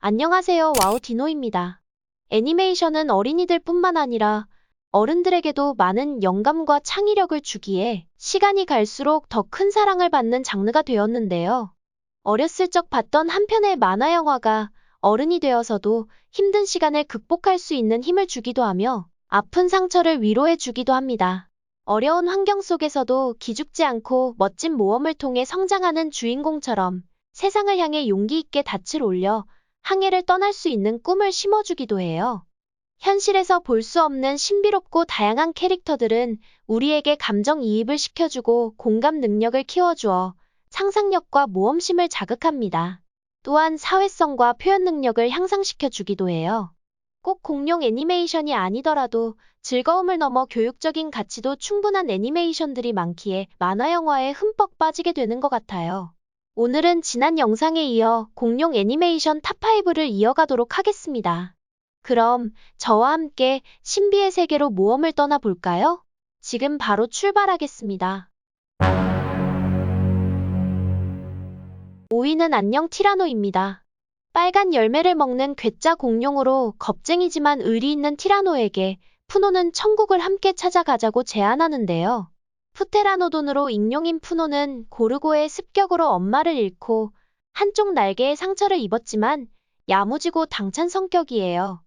안녕하세요. 와우 디노입니다. 애니메이션은 어린이들뿐만 아니라 어른들에게도 많은 영감과 창의력을 주기에 시간이 갈수록 더 큰 사랑을 받는 장르가 되었는데요. 어렸을 적 봤던 한 편의 만화 영화가 어른이 되어서도 힘든 시간을 극복할 수 있는 힘을 주기도 하며 아픈 상처를 위로해 주기도 합니다. 어려운 환경 속에서도 기죽지 않고 멋진 모험을 통해 성장하는 주인공처럼 세상을 향해 용기 있게 닻을 올려 항해를 떠날 수 있는 꿈을 심어주기도 해요. 현실에서 볼 수 없는 신비롭고 다양한 캐릭터들은 우리에게 감정이입을 시켜주고 공감 능력을 키워주어 상상력과 모험심을 자극합니다. 또한 사회성과 표현 능력을 향상시켜주기도 해요. 꼭 공룡 애니메이션이 아니더라도 즐거움을 넘어 교육적인 가치도 충분한 애니메이션들이 많기에 만화 영화에 흠뻑 빠지게 되는 것 같아요. 오늘은 지난 영상에 이어 공룡 애니메이션 탑5를 이어가도록 하겠습니다. 그럼 저와 함께 신비의 세계로 모험을 떠나볼까요? 지금 바로 출발하겠습니다. 5위는 안녕 티라노입니다. 빨간 열매를 먹는 괴짜 공룡으로 겁쟁이지만 의리 있는 티라노에게 푸노는 천국을 함께 찾아가자고 제안하는데요. 프테라노돈으로 익룡인 푸노는 고르고의 습격으로 엄마를 잃고 한쪽 날개에 상처를 입었지만 야무지고 당찬 성격이에요.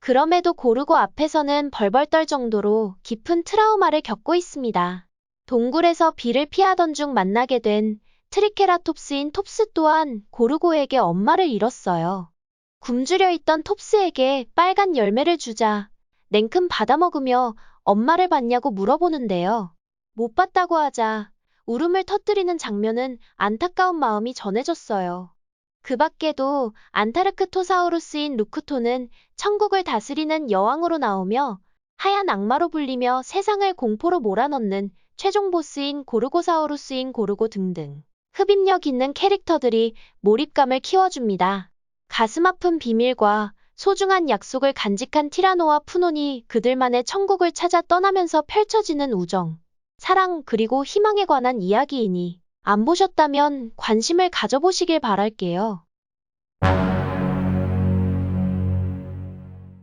그럼에도 고르고 앞에서는 벌벌 떨 정도로 깊은 트라우마를 겪고 있습니다. 동굴에서 비를 피하던 중 만나게 된 트리케라톱스인 톱스 또한 고르고에게 엄마를 잃었어요. 굶주려 있던 톱스에게 빨간 열매를 주자 냉큼 받아먹으며 엄마를 봤냐고 물어보는데요. 못 봤다고 하자 울음을 터뜨리는 장면은 안타까운 마음이 전해졌어요. 그 밖에도 안타르크토사우루스인 루크토는 천국을 다스리는 여왕으로 나오며 하얀 악마로 불리며 세상을 공포로 몰아넣는 최종 보스인 고르고사우루스인 고르고 등등 흡입력 있는 캐릭터들이 몰입감을 키워줍니다. 가슴 아픈 비밀과 소중한 약속을 간직한 티라노와 푸논이 그들만의 천국을 찾아 떠나면서 펼쳐지는 우정, 사랑 그리고 희망에 관한 이야기이니 안 보셨다면 관심을 가져보시길 바랄게요.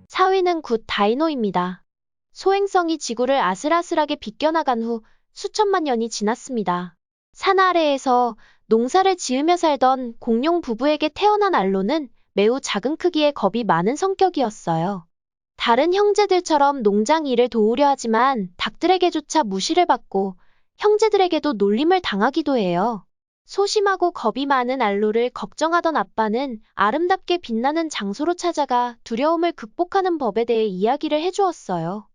4위는 굿 다이노입니다. 소행성이 지구를 아슬아슬하게 비껴나간 후 수천만 년이 지났습니다. 산 아래에서 농사를 지으며 살던 공룡 부부에게 태어난 알로는 매우 작은 크기에 겁이 많은 성격이었어요. 다른 형제들처럼 농장 일을 도우려 하지만 닭들에게조차 무시를 받고 형제들에게도 놀림을 당하기도 해요. 소심하고 겁이 많은 알로를 걱정하던 아빠는 아름답게 빛나는 장소로 찾아가 두려움을 극복하는 법에 대해 이야기를 해주었어요.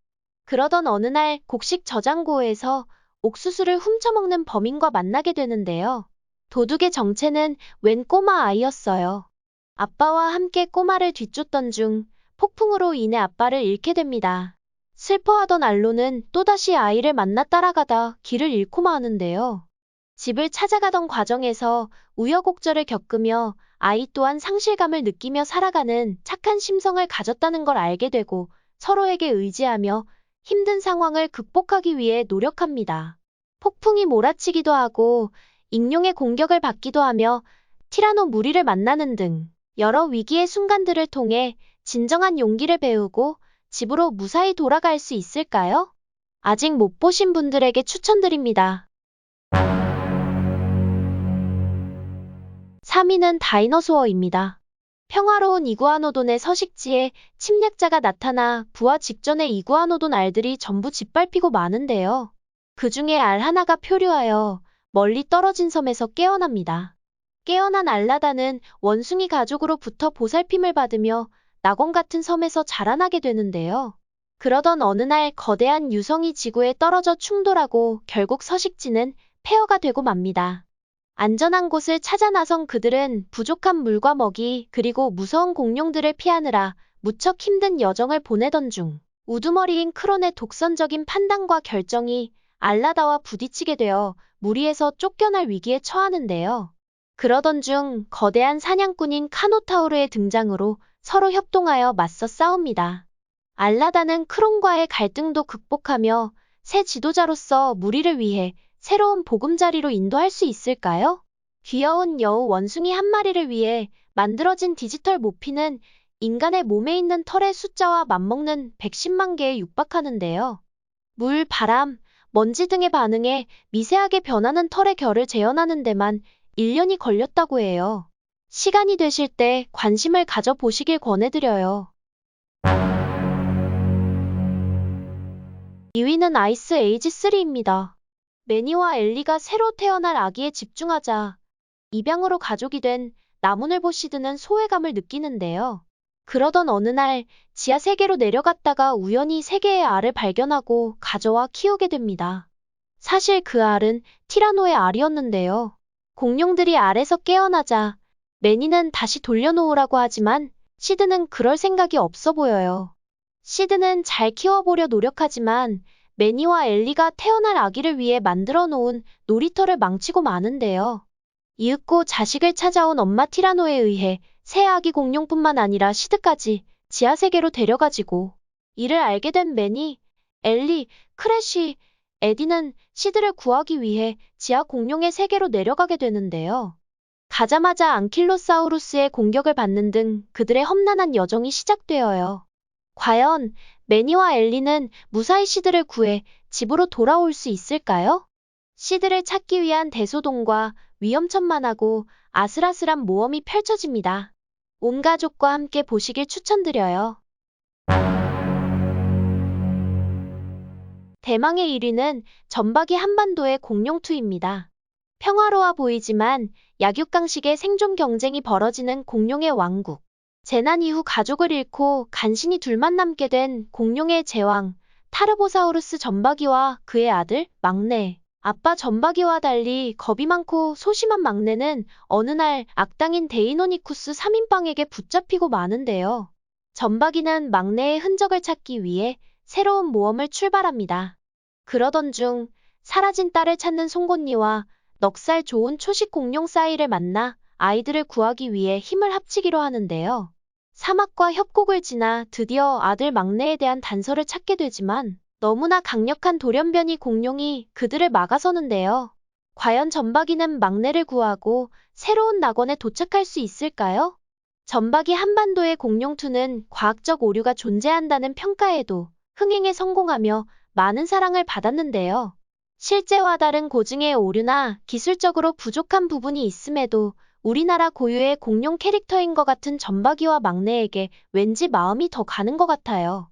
그러던 어느 날 곡식 저장고에서 옥수수를 훔쳐먹는 범인과 만나게 되는데요. 도둑의 정체는 웬 꼬마 아이였어요. 아빠와 함께 꼬마를 뒤쫓던 중 폭풍으로 인해 아빠를 잃게 됩니다. 슬퍼하던 알로는 또다시 아이를 만나 따라가다 길을 잃고 마는데요. 집을 찾아가던 과정에서 우여곡절을 겪으며 아이 또한 상실감을 느끼며 살아가는 착한 심성을 가졌다는 걸 알게 되고 서로에게 의지하며 힘든 상황을 극복하기 위해 노력합니다. 폭풍이 몰아치기도 하고 익룡의 공격을 받기도 하며 티라노 무리를 만나는 등 여러 위기의 순간들을 통해 진정한 용기를 배우고 집으로 무사히 돌아갈 수 있을까요? 아직 못 보신 분들에게 추천드립니다. 3위는 다이너소어입니다. 평화로운 이구아노돈의 서식지에 침략자가 나타나 부화 직전의 이구아노돈 알들이 전부 짓밟히고 마는데요. 그 중에 알 하나가 표류하여 멀리 떨어진 섬에서 깨어납니다. 깨어난 알라다는 원숭이 가족으로부터 보살핌을 받으며 낙원 같은 섬에서 자라나게 되는데요. 그러던 어느 날 거대한 유성이 지구에 떨어져 충돌하고 결국 서식지는 폐허가 되고 맙니다. 안전한 곳을 찾아 나선 그들은 부족한 물과 먹이 그리고 무서운 공룡들을 피하느라 무척 힘든 여정을 보내던 중 우두머리인 크론의 독선적인 판단과 결정이 알라다와 부딪히게 되어 무리에서 쫓겨날 위기에 처하는데요. 그러던 중 거대한 사냥꾼인 카노타우르의 등장으로 서로 협동하여 맞서 싸웁니다. 알라다는 크론과의 갈등도 극복하며 새 지도자로서 무리를 위해 새로운 보금자리로 인도할 수 있을까요? 귀여운 여우 원숭이 한 마리를 위해 만들어진 디지털 모피는 인간의 몸에 있는 털의 숫자와 맞먹는 110만 개에 육박하는데요. 물, 바람, 먼지 등의 반응에 미세하게 변하는 털의 결을 재현하는 데만 1년이 걸렸다고 해요. 시간이 되실 때 관심을 가져보시길 권해드려요. 2위는 아이스 에이지 3입니다. 매니와 엘리가 새로 태어날 아기에 집중하자 입양으로 가족이 된 나무늘보 시드는 소외감을 느끼는데요. 그러던 어느 날 지하 세계로 내려갔다가 우연히 세 개의 알을 발견하고 가져와 키우게 됩니다. 사실 그 알은 티라노의 알이었는데요. 공룡들이 알에서 깨어나자 매니는 다시 돌려놓으라고 하지만 시드는 그럴 생각이 없어 보여요. 시드는 잘 키워보려 노력하지만 매니와 엘리가 태어날 아기를 위해 만들어 놓은 놀이터를 망치고 마는데요. 이윽고 자식을 찾아온 엄마 티라노에 의해 새 아기 공룡뿐만 아니라 시드까지 지하세계로 데려가지고 이를 알게 된 매니, 엘리, 크래쉬, 에디는 시드를 구하기 위해 지하 공룡의 세계로 내려가게 되는데요. 가자마자 앙킬로사우루스의 공격을 받는 등 그들의 험난한 여정이 시작되어요. 과연 매니와 엘리는 무사히 시드를 구해 집으로 돌아올 수 있을까요? 시드를 찾기 위한 대소동과 위험천만하고 아슬아슬한 모험이 펼쳐집니다. 온 가족과 함께 보시길 추천드려요. 대망의 1위는 점박이 한반도의 공룡2입니다. 평화로워 보이지만 약육강식의 생존 경쟁이 벌어지는 공룡의 왕국. 재난 이후 가족을 잃고 간신히 둘만 남게 된 공룡의 제왕, 타르보사우루스 점박이와 그의 아들, 막내, 아빠 점박이와 달리 겁이 많고 소심한 막내는 어느 날 악당인 데이노니쿠스 3인방에게 붙잡히고 마는데요. 점박이는 막내의 흔적을 찾기 위해 새로운 모험을 출발합니다. 그러던 중 사라진 딸을 찾는 송곳니와 넉살 좋은 초식 공룡 싸이를 만나 아이들을 구하기 위해 힘을 합치기로 하는데요. 사막과 협곡을 지나 드디어 아들 막내에 대한 단서를 찾게 되지만 너무나 강력한 돌연변이 공룡이 그들을 막아서는데요. 과연 점박이는 막내를 구하고 새로운 낙원에 도착할 수 있을까요? 점박이 한반도의 공룡2는 과학적 오류가 존재한다는 평가에도 흥행에 성공하며 많은 사랑을 받았는데요. 실제와 다른 고증의 오류나 기술적으로 부족한 부분이 있음에도 우리나라 고유의 공룡 캐릭터인 것 같은 점박이와 막내에게 왠지 마음이 더 가는 것 같아요.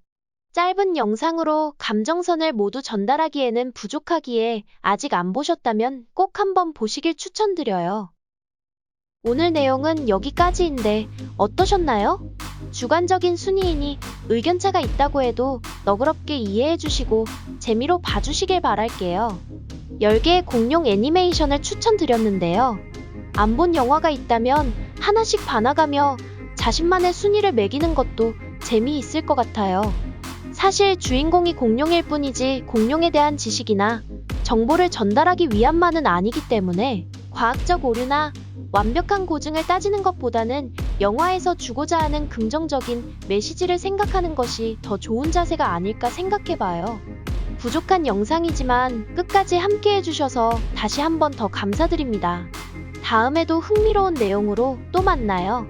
짧은 영상으로 감정선을 모두 전달하기에는 부족하기에 아직 안 보셨다면 꼭 한번 보시길 추천드려요. 오늘 내용은 여기까지인데 어떠셨나요? 주관적인 순위이니 의견차가 있다고 해도 너그럽게 이해해주시고 재미로 봐주시길 바랄게요. 10개의 공룡 애니메이션을 추천드렸는데요. 안 본 영화가 있다면 하나씩 봐나가며 자신만의 순위를 매기는 것도 재미있을 것 같아요. 사실 주인공이 공룡일 뿐이지 공룡에 대한 지식이나 정보를 전달하기 위함만은 아니기 때문에 과학적 오류나 완벽한 고증을 따지는 것보다는 영화에서 주고자 하는 긍정적인 메시지를 생각하는 것이 더 좋은 자세가 아닐까 생각해봐요. 부족한 영상이지만 끝까지 함께 해주셔서 다시 한 번 더 감사드립니다. 다음에도 흥미로운 내용으로 또 만나요.